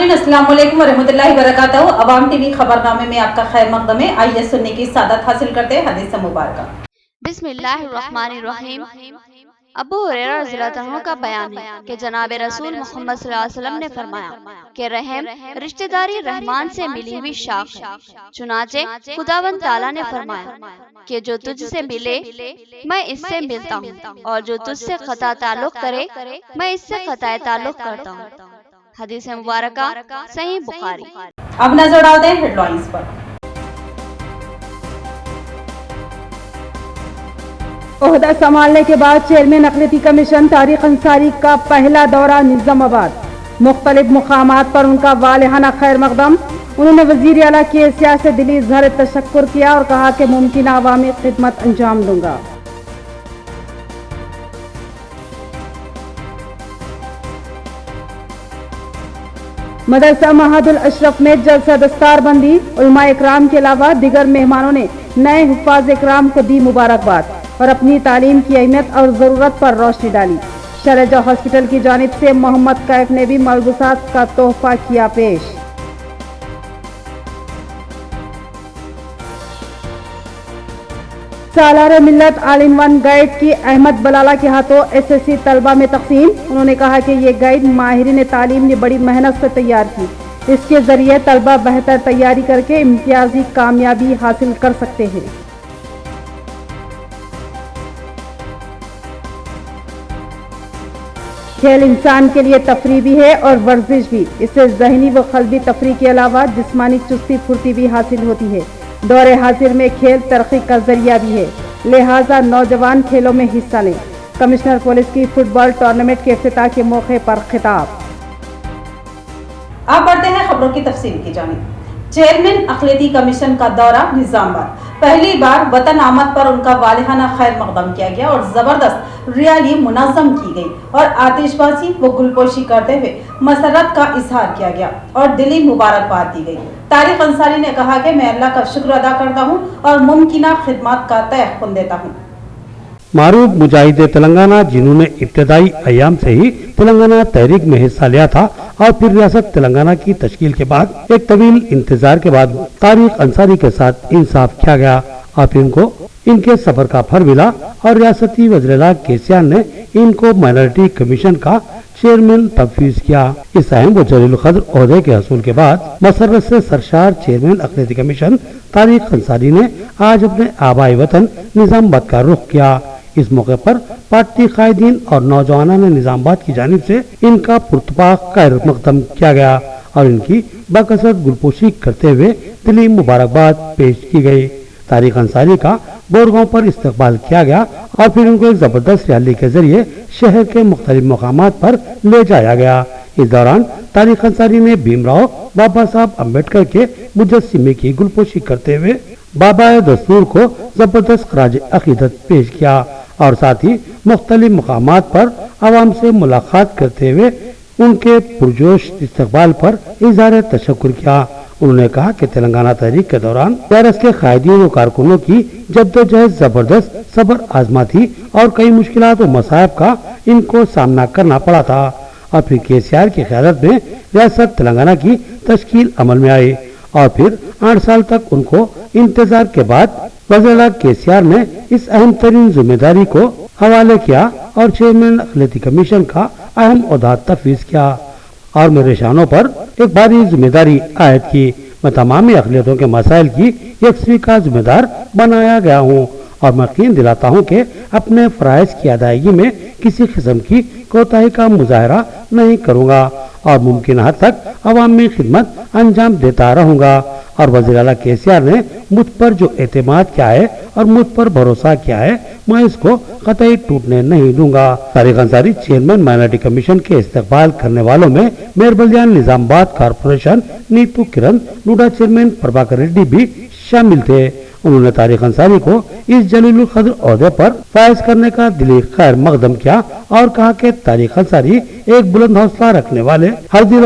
नाज़रीन अस्सलाम वालेकुम वरहमतुल्लाहि वबरकातुहू। अवाम टीवी खबरनामे में आपका खैर मकदम है। आइए सुनने की सादत हासिल करते हैं हदीस मुबारक। बिस्मिल्लाहिर्रहमानिर्रहीम। अबू हुरैरा रज़ियल्लाहु अन्हु का बयान है कि जनाब रसूल मोहम्मद सल्लल्लाहु अलैहि वसल्लम ने फरमाया कि रहम रिश्तेदारी रहमान से मिली हुई शाख है। चुनाचे खुदावंद ताला ने फरमाया कि जो तुझसे मिले मैं इससे मिलता हूँ और जो तुझसे क़ता ताल्लुक़ करे मैं इससे क़ताए ताल्लुक़ करता हूँ। हदीस मुबारका सही बुखारी। अब नजर डालते हैं हेडलाइंस पर। ओहदा संभालने के बाद चेयरमैन अक़लियती कमीशन तारिक अंसारी का पहला दौरा निज़ामाबाद। मुख्तलिफ मुकामात पर उनका वालिहाना खैर मकदम। उन्होंने वज़ीर आला के सियासत दिली इज़हार तशक्कुर किया और कहा कि मुमकिन अवामी खिदमत अंजाम दूंगा। मदरसा महादुल अशरफ में जलसा दस्तार बंदी। उलमा इकराम के अलावा दिगर मेहमानों ने नए हुफ्फाज़ इकराम को दी मुबारकबाद और अपनी तालीम की अहमियत और ज़रूरत पर रोशनी डाली। शरजा हॉस्पिटल की जानिब से मोहम्मद कैफ ने भी मलबूसात का तोहफा किया पेश। सालार मिल्लत ऑल इन वन गाइड की अहमद बलाला के हाथों एसएससी तलबा में तकसीम। उन्होंने कहा कि ये गाइड माहिरीन तालीम ने बड़ी मेहनत से तैयार की। इसके जरिए तलबा बेहतर तैयारी करके इम्तियाजी कामयाबी हासिल कर सकते हैं। खेल इंसान के लिए तफरीह भी है और वर्जिश भी। इससे ज़हनी व क़ल्बी तफरीह के अलावा जिस्मानी चुस्ती फुर्ती भी हासिल होती है। दौरे हाजिर में खेल तरक्की का जरिया भी है, लिहाजा नौजवान खेलों में हिस्सा लें। कमिश्नर पुलिस की फुटबॉल टूर्नामेंट के इफ्तिताह के मौके पर खिताब। आप बढ़ते हैं खबरों की तफसील की जानिब। चेयरमैन अक़लियती कमीशन का दौरा निज़ामाबाद। पहली बार वतन आमद पर उनका वालिहाना खैर मकदम किया गया और जबरदस्त रैली मुनज़्ज़म की गई और आतिशबाजी व गुलपोशी करते हुए मसरत का इजहार किया गया और दिली मुबारकबाद दी गई। तारिक अंसारी ने कहा कि मैं अल्लाह का शुक्र अदा करता हूँ और मुमकिना खिदमत का तयक़ुन देता हूँ। मारूफ मुजाहिद तेलंगाना, जिन्होंने इब्तदाई अयाम से ही तेलंगाना तहरीक में हिस्सा लिया था और फिर रियासत तेलंगाना की तश्कील के बाद एक तवील इंतजार के बाद तारिक अंसारी के साथ इंसाफ किया गया और फिर इनको इनके सफर का फल मिला और रियासती वज़ीर केसीआर ने इनको माइनॉरिटी कमीशन का चेयरमैन तफवीज किया। इस अहम व जलील क़द्र ओहदे के हसूल के बाद मसरत से सरशार चेयरमैन अक़लियती कमीशन तारिक अंसारी ने आज अपने आबाई वतन निज़ामाबाद का रुख किया। इस मौके पर पार्टी कायदीन और नौजवानों ने निज़ामाबाद की जानिब से इनका पुरतपाक खैर मकदम किया गया और इनकी बाकसरत गुलपोशी करते हुए दिली मुबारकबाद पेश की गई। तारिक अंसारी का बोरगांव पर इस्तकबाल किया गया और फिर उनको एक जबरदस्त रैली के जरिए शहर के मुख्तलिफ मकामात पर ले जाया गया। इस दौरान तारिक अंसारी ने भीमराव बाबा साहब अम्बेडकर के मुजस्सिमे की गुलपोशी करते हुए बाबा दस्तूर को जबरदस्त खराज अकीदत पेश किया और साथ ही मुख्तलिफ मकामात पर आवाम से मुलाकात करते हुए उनके पुरजोश इस्तकबाल पर इज़हार तशक्कुर किया। उन्होंने कहा कि तेलंगाना तहरीक के दौरान टीआरएस के कायदीन और कारकुनों की जद्दोजहद जबरदस्त सब्र आजमा थी और कई मुश्किलात और मसाइब का इनको सामना करना पड़ा था और फिर केसीआर की क़यादत में रियासत तेलंगाना की तश्कील अमल में आई और फिर 8 साल तक उनको इंतजार के बाद वज़ीर केसीआर ने इस अहम तरीन जिम्मेदारी को हवाले किया और चेयरमैन अक़लियती कमीशन का अहम ओहदा तफवीज किया और मेरे शानों पर एक भारी जिम्मेदारी आयद की। मैं तमाम अक़लियतों के मसाइल की यकसवी का जिम्मेदार बनाया गया हूँ और मैं यकीन दिलाता हूँ कि अपने फ़राइज़ की अदायगी में किसी किस्म की कोताही का मुजाहरा नहीं करूँगा और मुमकिन हद तक अवाम में खिदमत अंजाम देता रहूँगा। और वज़ीर आला केसीआर ने मुझ पर जो एतमाद किया है और मुझ पर भरोसा किया है मैं इसको कतई टूटने नहीं दूंगा। Tariq Ansari chairman minority commission के इस्तकबाल करने वालों में मेयर बल्दियान निज़ामाबाद कारपोरेशन नीतू किरण नूडा चेयरमैन प्रभाकर रेड्डी भी शामिल थे। उन्होंने तारिक अंसारी को इस जलील क़द्र ओहदे पर फायज करने का दिली खैर मकदम किया और कहा कि तारिक अंसारी एक बुलंद हौसला रखने वाले हरदिल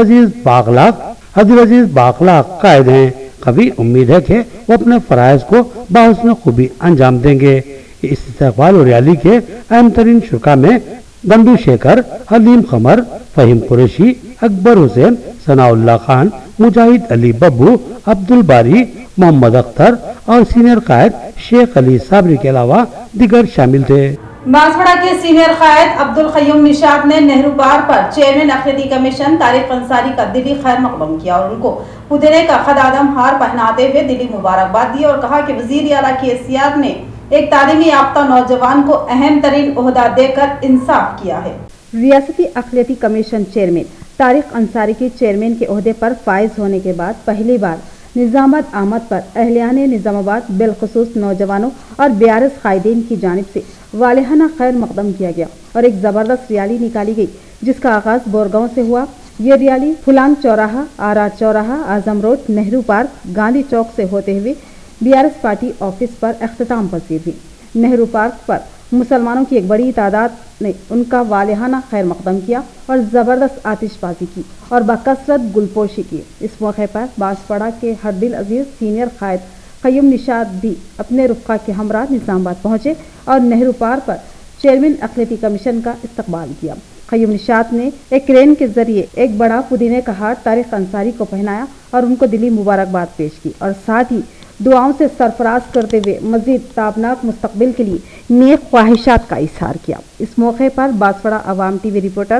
अजीज बाखलाक कायद हैं। कभी उम्मीद है कि वो अपने फ़राइज़ को बाहुस्न खूबी अंजाम देंगे। इस इस्तकबाल और रैली के अहम तरीन शुरा में गंडू शेखर, हलीम खमर, फहीम कुरैशी, اکبر حسین، ثناء اللہ خان، مجاہد علی ببو، عبد الباری، محمد اختر اور سینئر قائد شیخ علی صابری کے علاوہ دیگر شامل تھے۔ بانسواڑہ کے سینئر قائد عبد القیوم نشاد نے نہرو پارک پر چیئرمین اقلیتی کمیشن طارق انصاری کا دلی خیر مقدم کیا اور ان کو پودینے کا خدادم ہار پہناتے ہوئے دلی مبارکباد دی اور کہا کہ وزیر اعلیٰ کی حیثیت نے ایک تعلیمی یافتہ نوجوان کو اہم ترین عہدہ دے کر انصاف کیا ہے۔ ریاستی اقلیتی کمیشن چیئرمین طارق انصاری کے چیئرمین کے عہدے پر فائز ہونے کے بعد پہلی بار نظام آمد پر اہلیان نظام آباد بالخصوص نوجوانوں اور بیارس قائدین کی جانب سے والہانہ خیر مقدم کیا گیا اور ایک زبردست ریالی نکالی گئی جس کا آغاز بورگاؤں سے ہوا۔ یہ ریالی پھلانگ چوراہا، آرا چوراہا، اعظم روڈ، نہرو پارک، گاندھی چوک سے ہوتے ہوئے بیارس پارٹی آفس پر اختتام پذیر ہوئی۔ نہرو پارک پر مسلمانوں کی ایک بڑی تعداد نے ان کا والہانہ خیر مقدم کیا اور زبردست آتش بازی کی اور بکثرت گلپوشی کی۔ اس موقع پر بانسواڑہ کے ہر دل عزیز سینئر قائد قیوم نشاد بھی اپنے رفقا کے ہمراہ نظام آباد پہنچے اور نہرو پارک پر چیئرمین اقلیتی کمیشن کا استقبال کیا۔ قیوم نشاد نے ایک کرین کے ذریعے ایک بڑا پودینے کا ہار طارق انصاری کو پہنایا اور ان کو دلی مبارکباد پیش کی اور ساتھ ہی دعاؤں سے سرفراز کرتے ہوئے مزید تابناک مستقبل کے لیے نیک خواہشات کا اظہار کیا۔ اس موقع پر بانسواڑہ عوام ٹی وی رپورٹر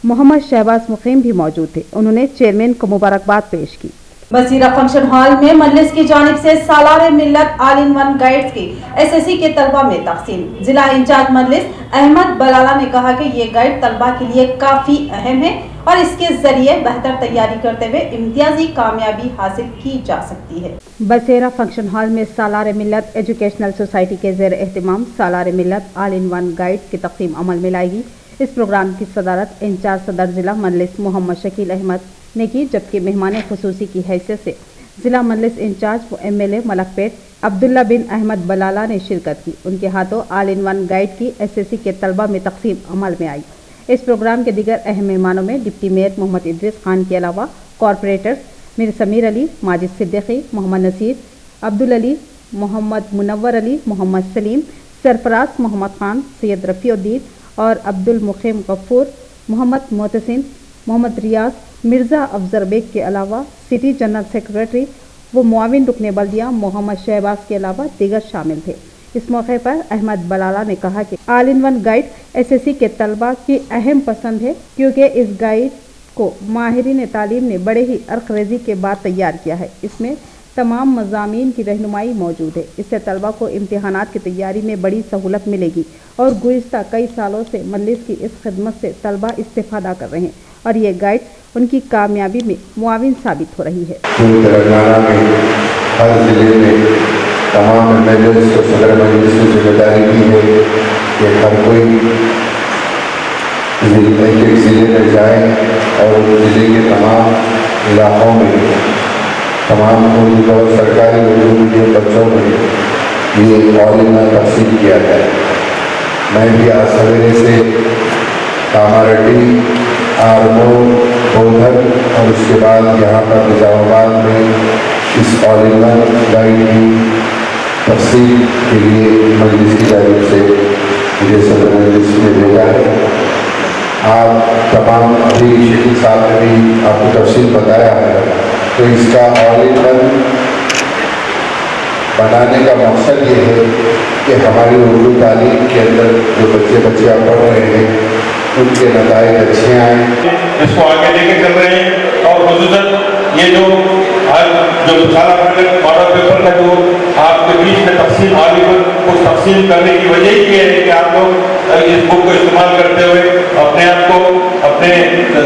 محمد شہباز مقیم بھی موجود تھے۔ انہوں نے چیئرمین کو مبارکباد پیش کی۔ بصیرہ فنکشن ہال میں مجلس کی جانب سے سالار ملت آل ان ون گائیڈز کی SSC کے طلبہ میں تقسیم۔ ضلع انچارج مجلس احمد بلالہ نے کہا کہ یہ گائیڈ طلبہ کے لیے کافی اہم ہے اور اس کے ذریعے بہتر تیاری کرتے ہوئے امتیازی کامیابی حاصل کی جا سکتی ہے۔ بصیرہ فنکشن ہال میں سالار ملت ایجوکیشنل سوسائٹی کے زیر اہتمام سالار ملت آل ان ون گائیڈ کی تقسیم عمل میں لائے گی۔ اس پروگرام کی صدارت انچارج صدر ضلع مجلس محمد شکیل احمد نے کی، جبکہ مہمان خصوصی کی حیثیت سے ضلع مجلس انچارج و MLA ملک پیٹ عبداللہ بن احمد بلالہ نے شرکت کی۔ ان کے ہاتھوں آل ان ون گائیڈ کی SSC کے طلبہ میں تقسیم عمل میں آئی۔ اس پروگرام کے دیگر اہم مہمانوں میں ڈپٹی میئر محمد ادریس خان کے علاوہ کارپوریٹرز میر سمیر علی، ماجد صدیقی، محمد نصیر، عبدالعلی، محمد منور علی، محمد سلیم، سرفراز محمد خان، سید رفیع الدین اور عبد المقیم غفور، محمد محتسن، محمد ریاض، مرزا افضل بیگ کے علاوہ سٹی جنرل سیکرٹری و معاون رکن بلدیہ محمد شہباز کے علاوہ دیگر شامل تھے۔ اس موقع پر احمد بلالہ نے کہا کہ آل ان ون گائیڈ SSC کے طلبہ کی اہم پسند ہے کیونکہ اس گائیڈ کو ماہرین تعلیم نے بڑے ہی عرق ریزی کے بعد تیار کیا ہے۔ اس میں تمام مضامین کی رہنمائی موجود ہے۔ اس سے طلبہ کو امتحانات کی تیاری میں بڑی سہولت ملے گی اور گزشتہ کئی سالوں سے مجلس کی اس خدمت سے طلبہ استفادہ کر رہے ہیں اور یہ گائیڈ ان کی کامیابی میں معاون ثابت ہو رہی ہے۔ تلنگانہ میں ہر ضلع میں تمام MLAs کو صدر مجلس کی ذمہ داری کی ہے کہ ہر کوئی ایک ایک ضلع میں جائے اور ضلع کے تمام علاقوں میں تمام اردو اور سرکاری اردو میڈیم بچوں میں یہ علمہ تقسیم کیا جائے۔ میں بھی آج سویرے سے کاماریڈی، آرمور، بودھر اور اس کے بعد یہاں پر نظام آباد میں اس علمہ گائیڈ کی تقسیم کے لیے مجلس کی جانب سے مجھے صدر مجلس نے بھیجا ہے۔ آپ تمام ابھی شکیل صاحب نے بھی آپ کو تفصیل بتایا ہے، تو اس کا علمہ بنانے کا مقصد یہ ہے کہ ہماری اردو تعلیم کے اندر جو بچیاں پڑھ رہے ہیں ان کے نتائج اچھے آئیں، اس کو آگے لے کے چل رہے ہیں۔ اور خصوصاً یہ جو سارا ماڈل پیپر کا جو آپ کے بیچ میں تقسیم آگے پر اس تقسیم کرنے کی وجہ یہ ہے کہ آپ لوگ اس بک کو استعمال کرتے ہوئے اپنے آپ کو اپنے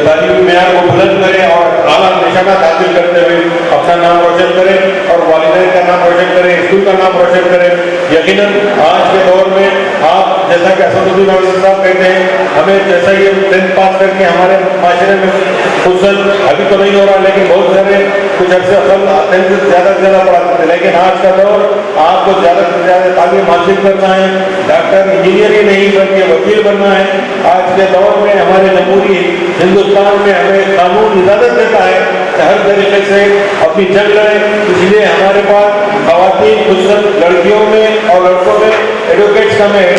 تعلیمی معیار کو بلند کریں اور اعلیٰ نشانات حاصل کرتے ہوئے اپنا نام روشن کریں اور والدین کا نام روشن کریں، اسکول کا نام روشن کریں۔ یقیناً آج کے دور میں آپ جیسا کہ اسد الدین اویسی صاحب کہتے ہیں، ہمیں جیسا یہ 10th پاس کر کے ہمارے معاشرے میں خصوصاً ابھی تو نہیں ہو رہا لیکن بہت سارے کچھ عرصے اصل 10th سے زیادہ سے زیادہ پڑھاتے تھے، لیکن آج کا دور آپ کو زیادہ سے زیادہ تعلیم حاصل کرنا ہے، ڈاکٹر انجینئر ہی نہیں بلکہ وکیل بننا ہے۔ آج کے دور میں ہمارے جمہوری ہندوستان میں ہمیں قانون اجازت دیتا ہے کہ ہر طریقے سے اپنی جنگ لڑیں، اس لیے ہمارے پاس خواتین خصوصاً لڑکیوں میں اور لڑکوں میں ایڈوکیٹس کم ہے۔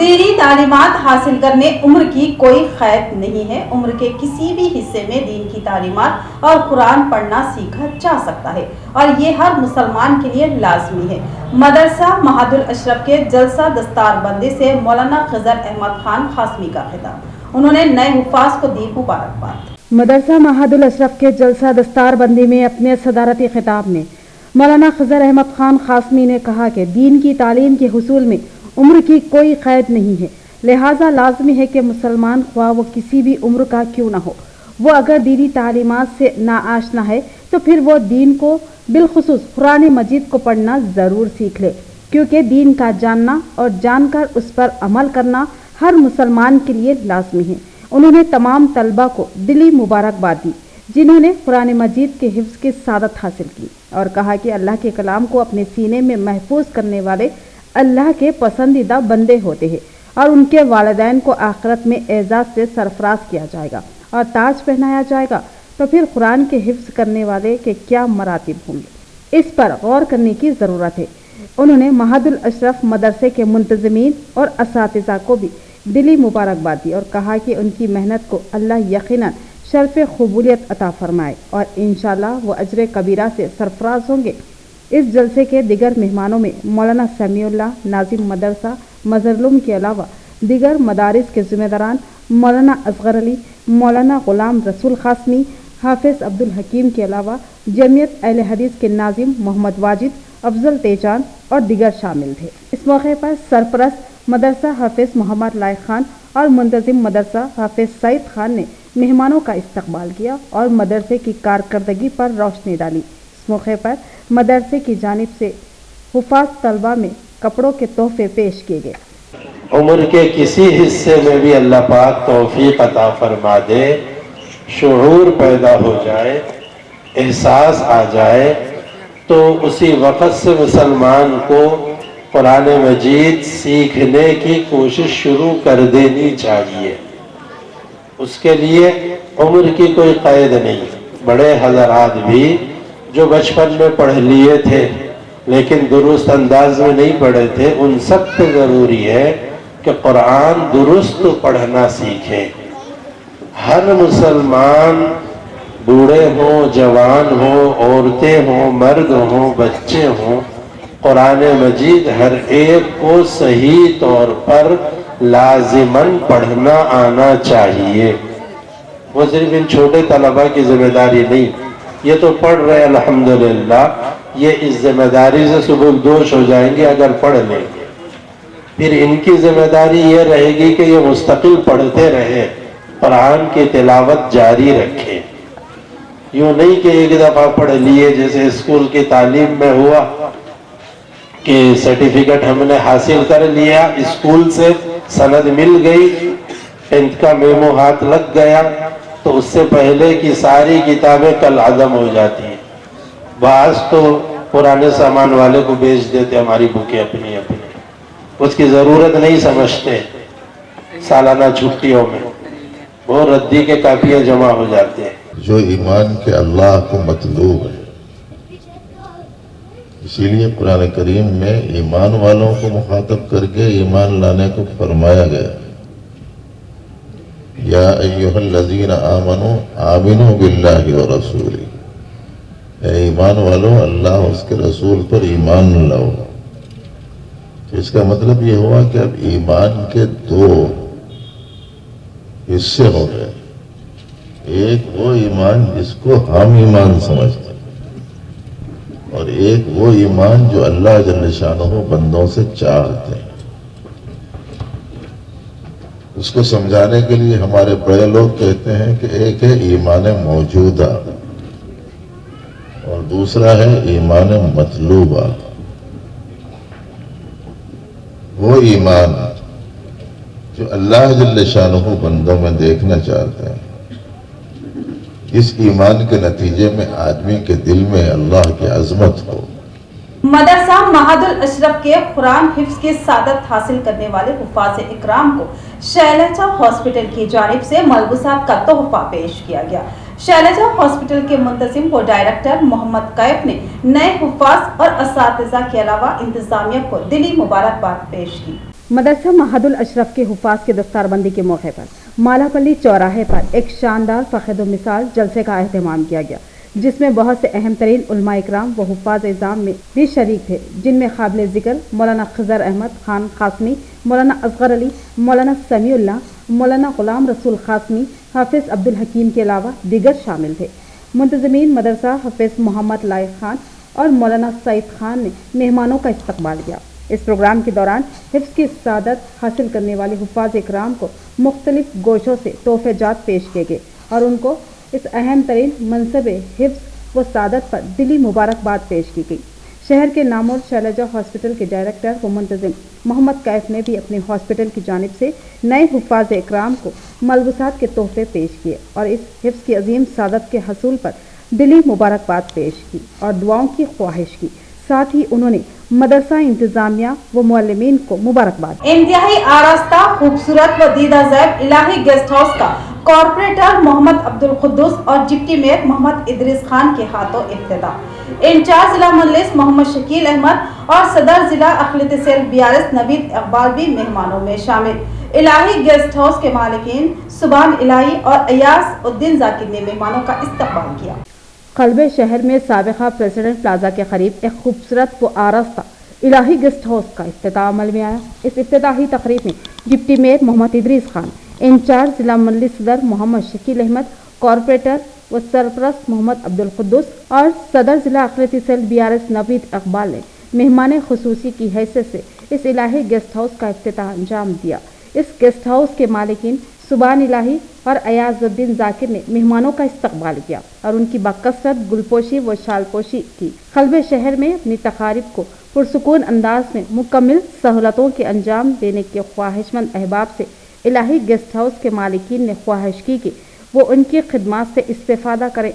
दीनी तालीमात हासिल करने उम्र की कोई क़ैद नहीं है। उम्र के किसी भी हिस्से में दीन की तालीमात और कुरान पढ़ना सीखा जा सकता है और ये हर मुसलमान के लिए लाजमी है। मदरसा महादुल अशरफ के जलसा दस्तारबंदी से मौलाना खिजर अहमद खान खासमी का खिताब। उन्होंने नए हुफ़ाज को दी मुबारकबाद। मदरसा महादुल अशरफ के जलसा दस्तारबंदी में अपने सदारती खिताब में मौलाना खिजर अहमद खान खासमी ने कहा कि दीन की तालीम के हुसूल में उम्र की कोई क़ैद नहीं है, लिहाजा लाजमी है कि मुसलमान ख्वाह वो किसी भी उम्र का क्यों ना हो, वो अगर दीनी तालीमात से नाआशना है तो फिर वो दीन को बिलखुसूस कुरान मजीद को पढ़ना ज़रूर सीख ले, क्योंकि दीन का जानना और जानकर उस पर अमल करना हर मुसलमान के लिए लाजमी है। उन्होंने तमाम तलबा को दिली मुबारकबाद दी जिन्होंने कुरान मजीद के हिफ्ज़ की सादत हासिल की और कहा कि अल्लाह के कलाम को अपने सीने में महफूज करने वाले अल्लाह के पसंदीदा बंदे होते हैं और उनके वालिदैन को आखिरत में एजाज़ से सरफराज किया जाएगा और ताज पहनाया जाएगा, तो फिर कुरान के हिफ्ज़ करने वाले के क्या मरातिब होंगे, इस पर गौर करने की ज़रूरत है। उन्होंने महादुल अशरफ मदरसे के मुंतज़मीन और असातिज़ा को भी दिली मुबारकबाद दी और कहा कि उनकी मेहनत को अल्लाह यकीनन शर्फ़ क़बूलियत अता फरमाए और इंशाअल्लाह वो अजर कबीरा से सरफराज होंगे। इस जलसे के दिगर मेहमानों में मौलाना समीउल्लाह नाजिम मदरसा मजरलुम के अलावा दिगर मदारिस के ज़िम्मेदारान मौलाना असगर अली, मौलाना ग़ुलाम रसूल खासमी, हाफिज़ अब्दुल हकीम के अलावा जमीयत अहले हदीस के नाजिम मोहम्मद वाजिद, अफजल तेजान और दिगर शामिल थे। इस मौके पर सरपरस्त मदरसा हाफिज़ मोहम्मद लायक खान और मुंतज़िम मदरसा हाफिज़ सईद खान ने मेहमानों का इस्तकबाल किया और मदरसे की कारकर्दगी पर रोशनी डाली। इस मौके पर मदरसे की जानिब से हुफ़ाज़ तलबा में कपड़ों के तोहफे पेश किए गए। उम्र के किसी हिस्से में भी अल्लाह पाक तौफीक अता फरमा दे, शुऊर पैदा हो जाए, एहसास आ जाए, तो उसी वक़्त से मुसलमान को कुरान मजीद सीखने की कोशिश शुरू कर देनी चाहिए। उसके लिए उम्र की कोई क़ैद नहीं। बड़े हज़रात भी जो बचपन में पढ़ लिए थे लेकिन दुरुस्त अंदाज में नहीं पढ़े थे, उन सब पे ज़रूरी है कि कुरान दुरुस्त पढ़ना सीखें। हर मुसलमान, बूढ़े हों, जवान हों, औरतें हों, मर्द हों, बच्चे हों, कुरान मजीद हर एक को सही तौर पर लाजिमन पढ़ना आना चाहिए। वो सिर्फ इन छोटे तलबा की जिम्मेदारी नहीं, ये तो पढ़ रहे अल्हम्दुलिल्लाह, ये इस जिम्मेदारी से सुबुलदोश हो जाएंगे अगर पढ़ लेंगे। फिर इनकी जिम्मेदारी ये रहेगी कि ये मुस्तकिल पढ़ते रहे, कुरान की तिलावत जारी रखें। यूँ नहीं कि एक दफ़ा पढ़ लिए, जैसे स्कूल की तालीम में हुआ कि सर्टिफिकेट हमने हासिल कर लिया, स्कूल से सनद मिल गई, 10th का मेमो हाथ लग गया, तो उससे पहले की सारी किताबें कल अदम हो जाती हैं। बाज़ तो पुराने सामान वाले को बेच देते हमारी बुकें अपनी अपनी, उसकी ज़रूरत नहीं समझते। सालाना छुट्टियों में वो रद्दी के कापियाँ जमा हो जाते हैं। जो ईमान के अल्लाह को मतलूब है, इसीलिए कुरान करीम में ईमान वालों को मुखातब करके ईमान लाने को फरमाया गया। या अय्युहल्लज़ीना आमनू आमिनू बिल्लाहि व रसूली, ईमान वालों अल्लाह उसके रसूल पर ईमान लाओ। तो इसका मतलब ये हुआ कि अब ईमान के दो हिस्से हो गए। एक वो ईमान जिसको हम ईमान समझते हैं, और एक वो ईमान जो अल्लाह जल्ल शानहू बंदों से चाहते हैं। उसको समझाने के लिए हमारे बड़े लोग कहते हैं कि एक है ईमान मौजूदा और दूसरा है ईमान मतलूबा। वो ईमान जो अल्लाह जल्ल शानहू बंदों में देखना चाहते हैं, इस ईमान के नतीजे में आदमी के दिल में अल्लाह की अजमत हो। मदरसा महादुल अशरफ के कुरान हिफ्ज़ की सादत हासिल करने वाले हुफ़ाज़ इकराम को शैलजा हॉस्पिटल की जानिब से मलबूसात का तोहफा पेश किया गया। शैलजा हॉस्पिटल के मुंतज़िम व डायरेक्टर मोहम्मद कैफ ने नए हुफ़ाज़ और असातिज़ा के अलावा इंतजामिया को दिली मुबारकबाद पेश की। मदरसा महदुल अशरफ के हुफ़ाज की दफ्तारबंदी के मौके पर मालापल्ली चौराहे पर एक शानदार फ़ख्र मिसाल जलसे का अहतमाम किया गया, जिसमें बहुत से अहम तरीन उलमा इकराम व हुफ़ाज़ इज़ाम में भी शरीक थे, जिनमें काबिल ज़िक्र मौलाना खज़र अहमद खान क़ासमी, मौलाना असगर अली, मौलाना समीउल्लाह, मौलाना ग़ुलाम रसूल क़ासमी, हाफिज़ अब्दुल हकीम के अलावा दीगर शामिल थे। मुंतज़मीन मदरसा हाफिज़ मोहम्मद लाइक खान और मौलाना सईद खान ने मेहमानों का इस्तकबाल किया। इस प्रोग्राम के दौरान हिफ्ज़ की सादत हासिल करने वाले हुफ़ाज़ इकराम को मुख्तलिफ गोशों से तोहफ़ेजात पेश किए गए और उनको इस अहम तरीन मनसबे हिफ्ज़ व सादत पर दिली मुबारकबाद पेश की गई। शहर के नामोर शैलजा हॉस्पिटल के डायरेक्टर व मुंतज़िम मोहम्मद कैफ ने भी अपने हॉस्पिटल की जानिब से नए हुफ़ाज़ इकराम को मलबूसात के तोहफ़े पेश किए और इस हिफ्ज़ की अजीम सादत के हसूल पर दिली मुबारकबाद पेश की और दुआओं की ख्वाहिश की। साथ ही उन्होंने मदरसा इंतजामिया व मुअल्लिमीन को मुबारकबाद। इंतहाई आरास्ता खूबसूरत व दीदा ज़ैब इलाही गेस्ट हाउस का कॉर्पोरेटर मोहम्मद अब्दुल कुद्दूस और डिप्टी मेयर मोहम्मद इदरीस खान के हाथों इफ्तिताह। इंचार्ज जिला मजलिस मोहम्मद शकील अहमद और सदर जिला अखिलत सेल BRS नवीद इकबाल भी मेहमानों में शामिल। इलाही गेस्ट हाउस के मालिकीन सुबान इलाही और अयाज उद्दीन जाकिर ने मेहमानों का इस्तकबाल किया। कल्बे शहर में साबिका प्रेसिडेंट प्लाजा के करीब एक खूबसूरत व आरास्ता इलाही गेस्ट हाउस का इफ्तिताह अमल में आया। इस इफ्तिताही तकरीब में deputy mayor Mohammad Idris Khan, in charge जिला मजलिस सदर मोहम्मद शकील अहमद, कॉर्पोरेटर व सरपरस्त मोहम्मद अब्दुल कुद्दूस और सदर जिला अखिलती सेल BRS नवीद इकबाल ने मेहमान खुसूसी की हैसियत से इस इलाही गेस्ट हाउस का इफ्तिताह अंजाम दिया। इस गेस्ट हाउस के मालिकीन सुबान इलाही और अयाजुद्दीन जाकिर ने मेहमानों का इस्तकबाल किया और उनकी बाकसरत गुलपोशी व शालपोशी की। कल्बे शहर में अपनी तकारीब को पुरसुकून अंदाज में मुकम्मल सहूलतों के अंजाम देने के ख्वाहिशमंद अहबाब से इलाही गेस्ट हाउस के मालिकीन ने ख्वाहिश की कि वो उनकी खिदमात से इस्तेफादा करें।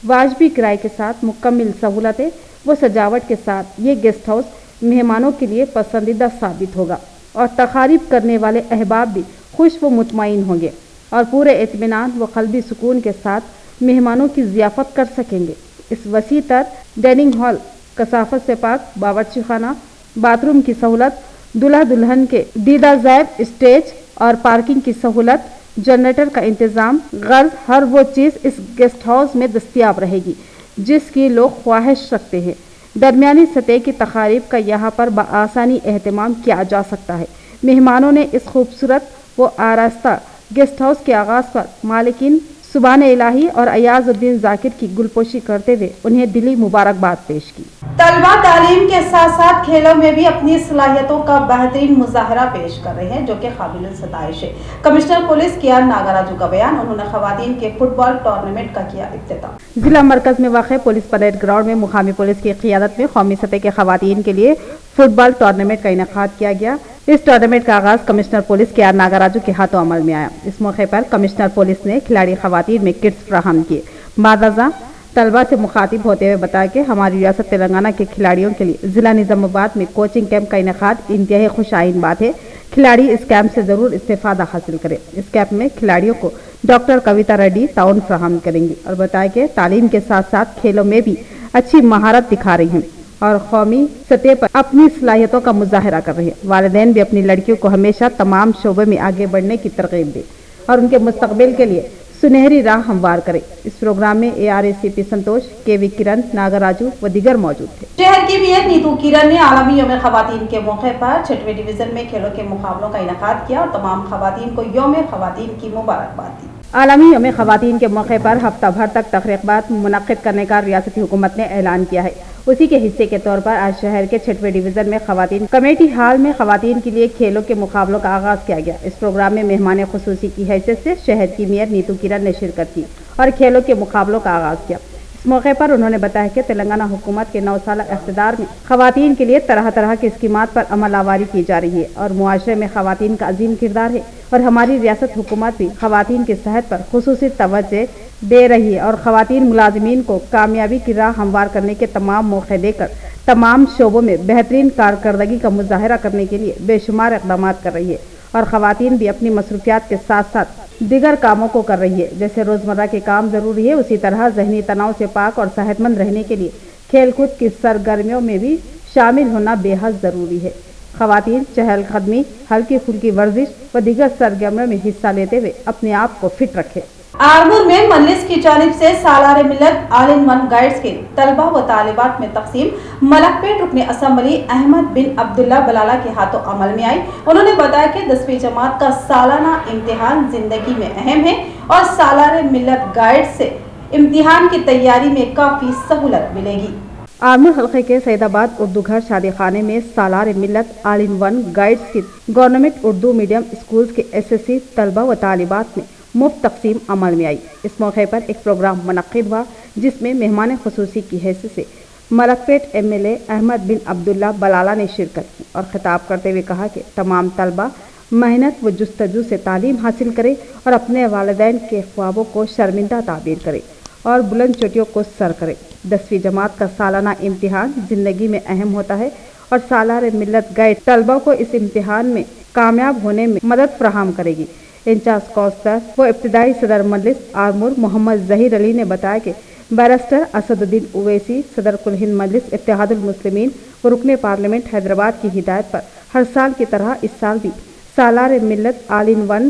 वाजबी किराए के साथ मुकम्मल सहूलतें व सजावट के साथ ये गेस्ट हाउस मेहमानों के लिए पसंदीदा साबित होगा और तकारीब करने वाले अहबाब भी खुश व मुतमईन होंगे और पूरे इत्मीनान व क़ल्बी सुकून के साथ मेहमानों की ज़ियाफ़त कर सकेंगे। इस वसी तर डाइनिंग हॉल, कसाफत से पाक बावर्ची खाना, बाथरूम की सहूलत, दुल्हा दुल्हन के दीदा ज़ैब स्टेज और पार्किंग की सहूलत, जनरेटर का इंतज़ाम, गर्ज हर वो चीज़ इस गेस्ट हाउस में दस्तियाब रहेगी जिसकी लोग ख्वाहिश रखते हैं। दरमियानी सतह की तकारीब का यहाँ पर बआसानी एहतमाम किया जा सकता है। मेहमानों ने इस खूबसूरत वो आरास्ता गेस्ट हाउस के आगाज़ पर मालिकीन सुबान इलाही और अयाजुद्दीन जाकिर की गुलपोशी करते हुए उन्हें दिली मुबारकबाद पेश की। तलबा तालीम के साथ साथ खेलों में भी अपनी सलाहियतों का बेहतरीन मुजाहरा पेश कर रहे हैं, जो कि काबिल सताइश है। कमिश्नर पुलिस KR नागराजू का बयान। उन्होंने खवातीन के फुटबॉल टूर्नामेंट का किया इफ्तिताह। जिला मरकज में वाक़ पुलिस परेड ग्राउंड में मुकामी पुलिस की क़ियादत में कौमी सतह के खवातीन के लिए फुटबॉल टूर्नामेंट का इनेकाद किया गया। इस टूर्नामेंट का आगाज कमिश्नर पुलिस KR नागराजू के हाथों अमल में आया। इस मौके पर कमिश्नर पुलिस ने खिलाड़ी खवातीन में किट्स फराहम किए। बादजा तलबा से मुखातिब होते हुए बताया कि हमारी रियासत तेलंगाना के खिलाड़ियों के लिए जिला निजामाबाद में कोचिंग कैंप का इनेकाद इंतहाई खुशाइन बात है। खिलाड़ी इस कैंप से जरूर इस्तेफादा हासिल करें। इस कैंप में खिलाड़ियों को डॉक्टर कविता रेड्डी ताउन फराहम करेंगी और बताया कि तालीम के साथ साथ खेलों में भी अच्छी महारत दिखा रही हैं और कौमी सतह पर अपनी सलाहियतों का मुजाहरा कर रही है। वालिदैन भी अपनी लड़कियों को हमेशा तमाम शोबे में आगे बढ़ने की तरगीब दें और उनके मुस्तकबिल के लिए सुनहरी राह हमवार करे। इस प्रोग्राम में ARACP संतोष, KV किरण, नागराजू व दीगर मौजूद थे। शहर की मेयर नीतू किरण ने आलमी यौम खवातीन के मौके पर 6वें डिवीजन में खेलों के मुकाबलों का इनेकाद किया और तमाम खवातीन को यौम खवातीन की मुबारकबाद दी। आलमी यौम खवातीन के मौके पर हफ्ता भर तक तकरीबात मुनक्किद करने का रियासती हुकूमत ने ऐलान किया है। उसी के हिस्से के तौर पर आज शहर के 6वें डिवीजन में खवातीन कमेटी हॉल में खवातीन के लिए खेलों के मुकाबलों का आगाज किया गया। इस प्रोग्राम में मेहमान खुसूसी की हैसियत से शहर की मेयर नीतू किरण ने शिरकत की और खेलों के मुकाबलों का आगाज किया। इस मौके पर उन्होंने बताया कि तेलंगाना हुकूमत के 9 साल इक़्तिदार में खवातीन के लिए तरह तरह की स्कीमात पर अमल आवारी की जा रही है और मुआशरे में खवातीन का अजीम किरदार है और हमारी रियासत हुकूमत भी खवातीन की सेहत पर खुसूसी तवज्जो दे रही है और खवातीन मुलाजिमीन को कामयाबी की राह हमवार करने के तमाम मौके देकर तमाम शोबों में बेहतरीन कारकर्दगी का मुजाहरा करने के लिए बेशुमार इक़दाम कर रही है और खवातीन भी अपनी मसरूफियात के साथ साथ दीगर कामों को कर रही है। जैसे रोजमर्रा के काम जरूरी है, उसी तरह जहनी तनाव से पाक और सेहतमंद रहने के लिए खेल कूद की सरगर्मियों में भी शामिल होना बेहद जरूरी है। خواتین چہل قدمی، ہلکی پھلکی ورزش و دیگر سرگرمیوں میں حصہ لیتے ہوئے اپنے آپ کو فٹ رکھے۔ آرمور میں مجلس کی جانب سے سالار ملت آل ان ون گائیڈز کے طلبہ و طالبات میں تقسیم ملک پیٹ رکن اسمبلی احمد بن عبداللہ بلالہ کے ہاتھوں عمل میں آئی۔ انہوں نے بتایا کہ 10ویں جماعت کا سالانہ امتحان زندگی میں اہم ہے اور سالار ملت گائیڈ سے امتحان کی تیاری میں کافی سہولت ملے گی۔ آرمور حلقے کے سید آباد اردو گھر شادی خانے میں سالار ملت آل ان ون گائیڈز کی گورنمنٹ اردو میڈیم اسکولز کے SSC طلبہ و طالبات میں مفت تقسیم عمل میں آئی۔ اس موقع پر ایک پروگرام منعقد ہوا جس میں مہمان خصوصی کی حیثیت سے ملک پیٹ MLA احمد بن عبداللہ بلالہ نے شرکت کی اور خطاب کرتے ہوئے کہا کہ تمام طلبہ محنت و جستجو سے تعلیم حاصل کرے اور اپنے والدین کے خوابوں کو شرمندہ تعبیر کرے اور بلند چوٹیوں کو سر کرے۔ 10ویں جماعت کا سالانہ امتحان زندگی میں اہم ہوتا ہے اور سالار ملت گائیڈ طلبہ کو اس امتحان میں کامیاب ہونے میں مدد فراہم کرے گی۔ انچارج کونسلر و ابتدائی صدر مجلس آرمور محمد ظہیر علی نے بتایا کہ بیرسٹر اسد الدین اویسی صدر کل ہند مجلس اتحاد المسلمین و رکن پارلیمنٹ حیدرآباد کی ہدایت پر ہر سال کی طرح اس سال بھی سالار ملت آل ان ون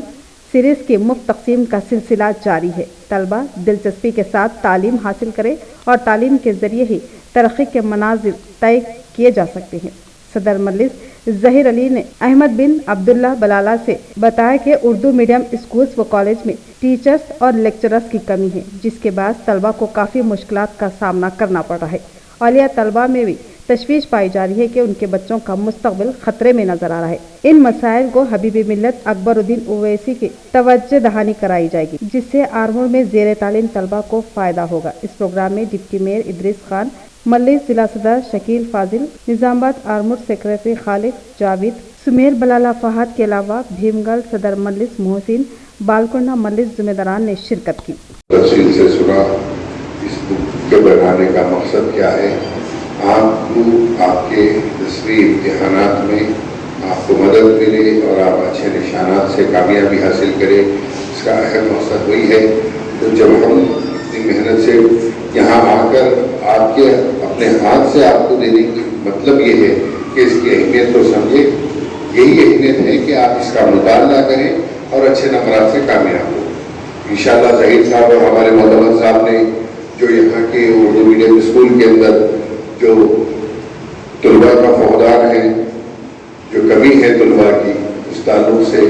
سیریز کی مفت تقسیم کا سلسلہ جاری ہے۔ طلبہ دلچسپی کے ساتھ تعلیم حاصل کرے اور تعلیم کے ذریعے ہی ترقی کے مناظر طے کیے جا سکتے ہیں۔ صدر مجلس ظہیر علی نے احمد بن عبداللہ بلالہ سے بتایا کہ اردو میڈیم اسکولز و کالج میں ٹیچرز اور لیکچررز کی کمی ہے جس کے باعث طلبہ کو کافی مشکلات کا سامنا کرنا پڑ رہا ہے۔ اولیاء طلبہ میں بھی تشویش پائی جا رہی ہے کہ ان کے بچوں کا مستقبل خطرے میں نظر آ رہا ہے۔ ان مسائل کو حبیب ملت اکبر الدین اویسی کی توجہ دہانی کرائی جائے گی جس سے آرمور میں زیر تعلیم طلبہ کو فائدہ ہوگا۔ اس پروگرام میں ڈپٹی میئر ادریس خان، مجلس ضلع صدر شکیل فاضل، نظام آباد آرمور سیکریٹری خالد جاوید، سمیر بلالہ فہد کے علاوہ بھیم گڑھ صدر مجلس محسن، بالکنڈہ مجلس ذمہ داران نے شرکت کی۔ تفصیل سے سنا اس بک کے بنانے کا مقصد کیا ہے، آپ کو آپ کے 10ویں امتحانات میں آپ کو مدد ملے اور آپ اچھے نشانات سے کامیابی حاصل کریں، اس کا اہم مقصد وہی ہے۔ تو جب ہم اتنی محنت سے یہاں آ کر آپ کے اپنے ہاتھ سے آپ کو دینے کی مطلب یہ ہے کہ اس کی اہمیت کو سمجھیں، یہی اہمیت ہے کہ آپ اس کا مطالعہ کریں اور اچھے نمبرات سے کامیاب ہوں۔ انشاءاللہ ظہیر صاحب اور ہمارے معتمد صاحب نے جو یہاں کے اردو میڈیم اسکول کے اندر جو طلباء کا فقدان ہے، جو کمی ہے طلباء کی، اس تعلق سے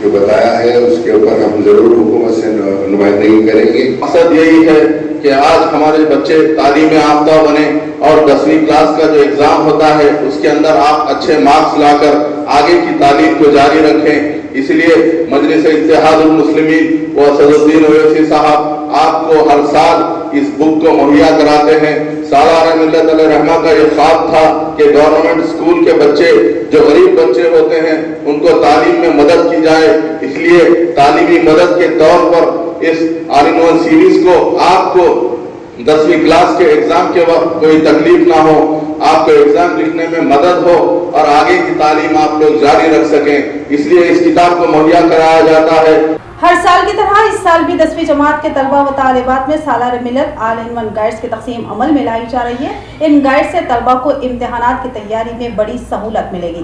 جو بتایا ہے اس کے اوپر ہم ضرور حکومت سے نمائندگی کریں گے۔ مقصد یہی ہے کہ آج ہمارے بچے تعلیم یافتہ بنے اور 10ویں کلاس کا جو ایگزام ہوتا ہے اس کے اندر آپ اچھے مارکس لا کر آگے کی تعلیم کو جاری رکھیں۔ اس لیے مجلس اتحاد المسلمین و اسد الدین اویسی صاحب آپ کو ہر سال اس بک کو مہیا کراتے ہیں۔ سالار ملت علیہ رحمہ کا یہ خواب تھا کہ گورنمنٹ اسکول کے بچے جو غریب بچے ہوتے ہیں ان کو تعلیم میں مدد کی جائے، اس لیے تعلیمی مدد کے طور پر اس آل ان ون سیریز کو آپ کو 10ویں کلاس کے ایگزام کے وقت کوئی تکلیف نہ ہو، آپ کو ایگزام لکھنے میں مدد ہو اور آگے کی تعلیم آپ لوگ جاری رکھ سکیں، اس لیے اس کتاب کو مہیا کرایا جاتا ہے۔ ہر سال کی طرح اس سال بھی 10ویں جماعت کے طلبہ و طالبات میں سالار ملت آل ان ون گائیڈز کی تقسیم عمل میں لائی جا رہی ہے۔ ان گائیڈ سے طلبہ کو امتحانات کی تیاری میں بڑی سہولت ملے گی۔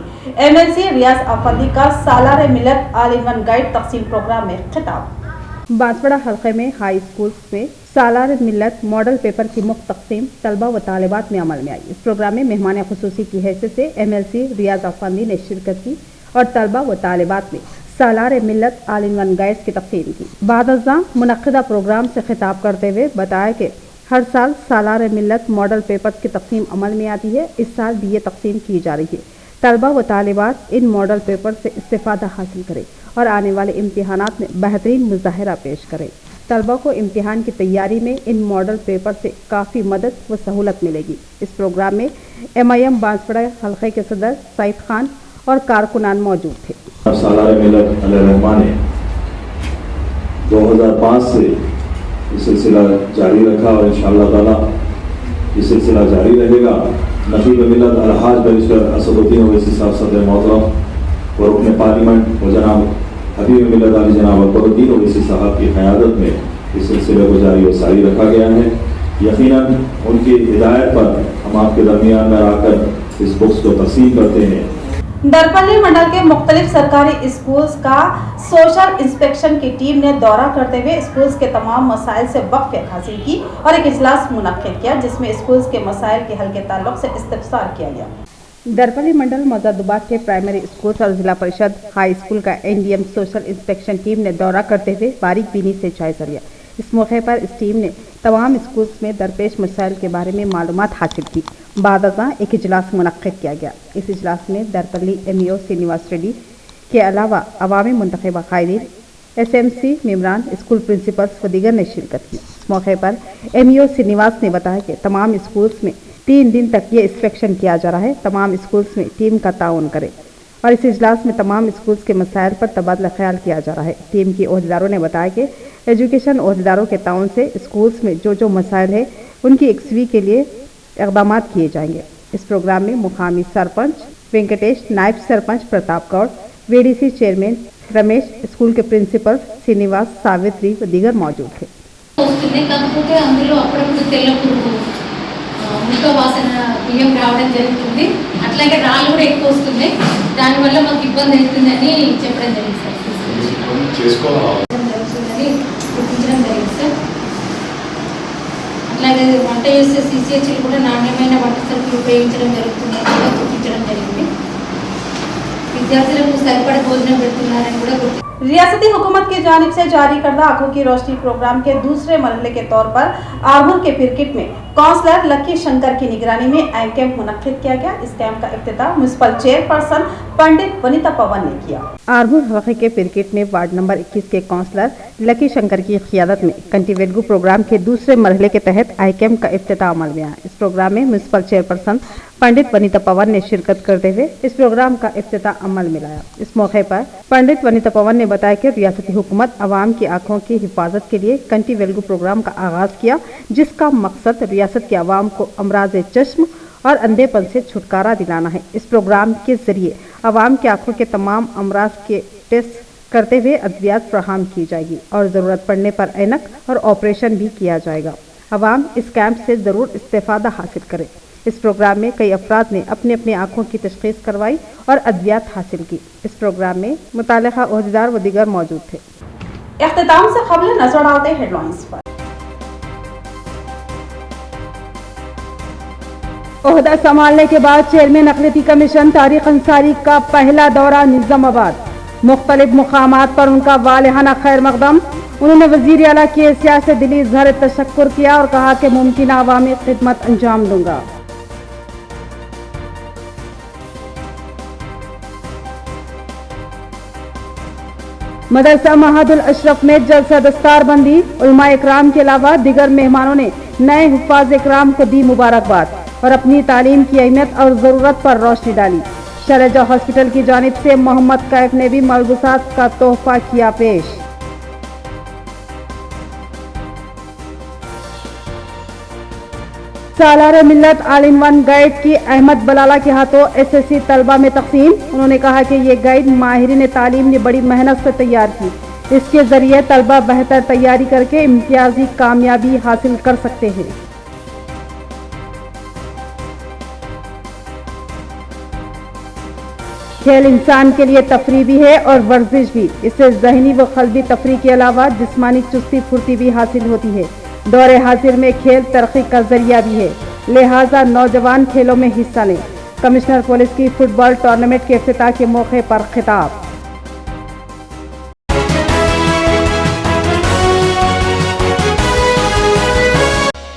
MLC ریاض افندی کا سالار ملت آل ان ون گائیڈ تقسیم پروگرام میں خطاب۔ بانسواڑہ حلقے میں ہائی اسکولز میں سالار ملت ماڈل پیپر کی مفت تقسیم طلبہ و طالبات میں عمل میں آئی۔ اس پروگرام میں مہمان خصوصی کی حیثیت سے MLC ریاض افندی نے شرکت کی اور طلبہ و طالبات میں سالار ملت آل ان ون گائیڈز کی تقسیم کی۔ بعد ازاں منعقدہ پروگرام سے خطاب کرتے ہوئے بتایا کہ ہر سال سالار ملت ماڈل پیپرز کی تقسیم عمل میں آتی ہے، اس سال بھی یہ تقسیم کی جا رہی ہے۔ طلبہ و طالبات ان ماڈل پیپر سے استفادہ حاصل کریں اور آنے والے امتحانات میں بہترین مظاہرہ پیش کریں۔ طلبہ کو امتحان کی تیاری میں ان ماڈل پیپر سے کافی مدد و سہولت ملے گی۔ اس پروگرام میں MIM بانسواڑہ حلقے کے صدر سعید خان اور کارکنان موجود تھے۔ سالار ملت علیہ رحمہ نے 2005 سے یہ سلسلہ جاری رکھا اور انشاءاللہ تعالیٰ یہ سلسلہ جاری رہے گا۔ نقیب ملت الحاج بیرسٹر اسد الدین اویسی صاحب صدر محترم و رکن پارلیمنٹ و جناب حبیب ملت علی جناب اکبر الدین اویسی صاحب کی قیادت میں اس سلسلے کو جاری و ساری رکھا گیا ہے۔ یقیناً ان کی ہدایت پر ہم آپ کے درمیان میں آ کر اس بکس کو تقسیم کرتے ہیں۔ दरपल्ली मंडल के मुख्तलिफ सरकारी स्कूल्स का सोशल इंस्पेक्शन की टीम ने दौरा करते हुए स्कूल्स के तमाम मसाइल से वाक़फ़ियत हासिल की और एक इजलास मुनक्किद किया जिसमें स्कूल्स के मसाइल के हल के ताल्लुक से इस्तिफ़सार किया गया। दरपल्ली मंडल मोजादाबाद के प्राइमरी स्कूल्स और जिला परिषद हाई स्कूल का एनडीएम सोशल इंस्पेक्शन टीम ने दौरा करते हुए बारीक बीनी से जायजा लिया। इस मौके पर इस टीम ने तमाम स्कूल्स में दरपेश मसाइल के बारे में मालूमात हासिल की। बाद एक इजलास मुनक्किद किया गया। इस इजलास में दरपल्ली एमईओ श्रीनिवास रेड्डी के अलावा अवामी मुंतखबा कायदीन, एसएमसी मेम्बरान, स्कूल प्रिंसिपल्स व दीगर ने शिरकत की। इस मौके पर एमईओ श्रीनिवास ने बताया कि तमाम स्कूल्स में 3 दिन तक ये इंस्पेक्शन किया जा रहा है। तमाम स्कूल्स में टीम का ताउन करें और इस इजलास में तमाम स्कूल्स के मसाइल पर तबादला ख्याल किया जा रहा है। टीम के ओहदेदारों ने बताया कि एजुकेशन ओहदेदारों के ताउन से स्कूल्स में जो मसाइल है उनकी यकसवी के लिए इक़दाम किए जाएंगे। इस प्रोग्राम में मुकामी सरपंच वेंकटेश, नायब sarpanch Pratap Gaud, VDC chairman Ramesh, school के प्रिंसिपल श्रीनिवास, सावित्री व दीगर मौजूद थे। ముక్క వాసన బియ్యం రావడం జరుగుతుంది, అట్లాగే రాళ్ళు కూడా ఎక్కువ వస్తున్నాయి, దానివల్ల మాకు ఇబ్బంది అవుతుందని చెప్పడం జరిగింది సార్, గుర్తించడం జరిగింది సార్। అట్లాగే వంట చేసే సిసిహెచ్లు కూడా నాణ్యమైన వంట సరుకులు ఉపయోగించడం జరుగుతుందని కూడా గుర్తించడం జరిగింది। విద్యార్థులకు సరిపడ భోజనం పెడుతున్నారని కూడా గుర్తించారు। रियासती हुकूमत की जानिब से जारी करदा आंखों की रोशनी प्रोग्राम के दूसरे मरहले के तौर पर आरमूर के पिरकिट में काउंसलर लकी शंकर की निगरानी में आई कैंप मुनक्किद किया गया। इस कैंप का इफ्तिताह म्युनिसिपल चेयरपर्सन पंडित वनिता पवन ने किया। आरमूर हलके के पिरकिट में वार्ड नंबर 21 के काउंसलर लकी शंकर की क़ियादत में कंटिवेलगू प्रोग्राम के दूसरे मरहले के तहत आई कैंप का इफ्तिताह अमल में आया। इस प्रोग्राम में म्युनिसिपल चेयरपर्सन पंडित वनिता पवन ने शिरकत करते हुए इस प्रोग्राम का इफ्तिताह अमल में लाया। इस मौके पर पंडित वनिता पवन ने बताया कि रियासती हुकूमत आवाम की आंखों की हिफाजत के लिए कंटिवेलगू प्रोग्राम का आगाज किया, जिसका मकसद रियासत के आवाम को अमराज चश्म और अंधेपन से छुटकारा दिलाना है। इस प्रोग्राम के जरिए आवाम की आंखों के तमाम अमराज के टेस्ट करते हुए अद्वियात फराहम की जाएगी और ज़रूरत पड़ने पर ऐनक और ऑपरेशन भी किया जाएगा। आवाम इस कैंप से ज़रूर इस्तेफादा हासिल करे। इस प्रोग्राम में कई अफराद ने अपनी अपनी आंखों की तशखीस करवाई और अद्वियात हासिल की। इस प्रोग्राम में मुतालिका ओहदेदार व दीगर मौजूद थे। इख्तिताम से खबरें नजर डालते हेडलाइंस पर। ओहदा संभालने के बाद चेयरमैन अक़लियती कमीशन तारिक अंसारी का पहला दौरा निज़ामाबाद। मुख्तलिफ मुकामात पर उनका वालिहाना खैर मक़दम। उन्होंने वज़ीर आला के सियासत दिली इज़हार तशक्कुर किया और कहा कि मुमकिन अवामी खिदमत अंजाम दूंगा। मदरसा महादुल अशरफ में जलसा दस्तार बंदी। उलमा इकराम के अलावा दिगर मेहमानों ने नए हुफ्फाज़ इकराम को दी मुबारकबाद और अपनी तालीम की अहमियत और ज़रूरत पर रोशनी डाली। शरजा हॉस्पिटल की जानिब से मोहम्मद कैफ ने भी मलबूसात का तोहफा किया पेश। सालार मिल्लत ऑल इन वन गाइड की अहमद बलाला के हाथों एसएससी तलबा में तकसीम। उन्होंने कहा कि ये गाइड माहिरीन तालीम ने बड़ी मेहनत से तैयार की। इसके जरिए तलबा बेहतर तैयारी करके इम्तियाजी कामयाबी हासिल कर सकते हैं। खेल इंसान के लिए तफरीह भी है और वर्जिश भी। इससे ज़हनी व क़ल्बी तफरीह के अलावा जिस्मानी चुस्ती फुर्ती भी हासिल होती है। दौरे हाजिर में खेल तरक्की का जरिया भी है, लिहाजा नौजवान खेलों में हिस्सा लें। कमिश्नर पुलिस की फुटबॉल टूर्नामेंट के इफ्तिताह के मौके पर खिताब।